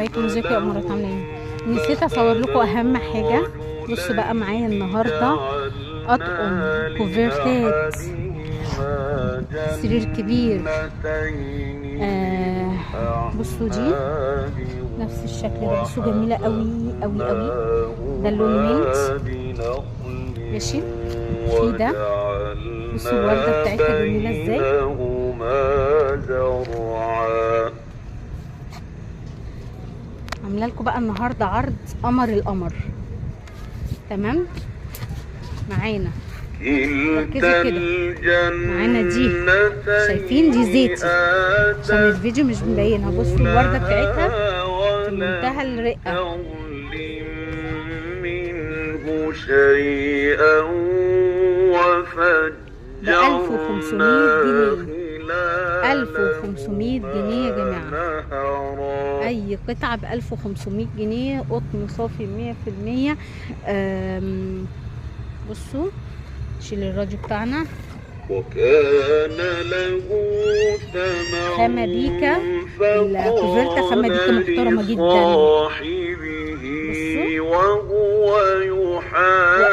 عليكم، ازيكم يا امارات، عاملين ايه؟ نسيت اصور لكم اهم حاجه. بصوا بقى معايا النهارده اطقم كوفرتات سرير كبير. بصوا دي نفس الشكل ده، بصوا جميله قوي قوي قوي. ده اللون مينت، ماشي. في ده بصوا الورده بتاعتها جميله ازاي. عامله لكم بقى النهارده عرض قمر القمر، تمام. معانا ركزوا كده، معانا دي، شايفين دي زيتي عشان الفيديو مش مبينها. بصوا الورده بتاعتها في منتهى الرقه، ب 1500 جنيه. 1500 جنيه يا جماعه، اي قطعه ب 1500 جنيه، قطن صافي 100%. بصوا نشيل الراديو بتاعنا. وكان له ثمر خامة بيكا، الكوفرتة خامة بيكا محترمة جدا. بصوا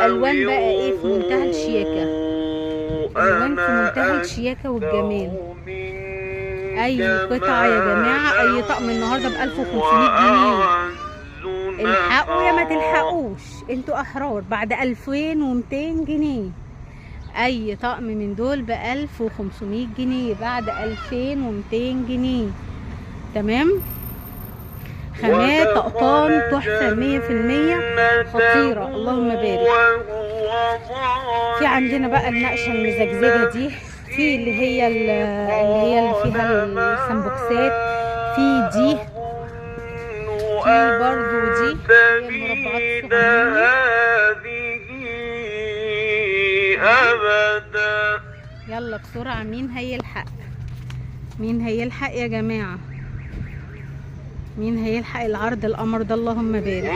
والوان بقى ايه في منتهى الشياكة، الوان في منتهى الشياكة والجمال. اي قطعة يا جماعة، اي طقم النهاردة ب 1500 جنيه. الحقوا يا ما تلحقوش، انتوا احرار. بعد 2200 جنيه اي طقم من دول ب 1500 جنيه، بعد 2200 جنيه، تمام. خامات قطان تحفه 100% خطيره، اللهم بارك. في عندنا بقى النقشه المزجزجه دي، في اللي هي اللي فيها السمبوكسات، في دي، في برضو دي المربعات الصغيرة. يلا بسرعة، مين هيلحق؟ مين هيلحق يا جماعة؟ مين هيلحق العرض القمر ده؟ اللهم بارك.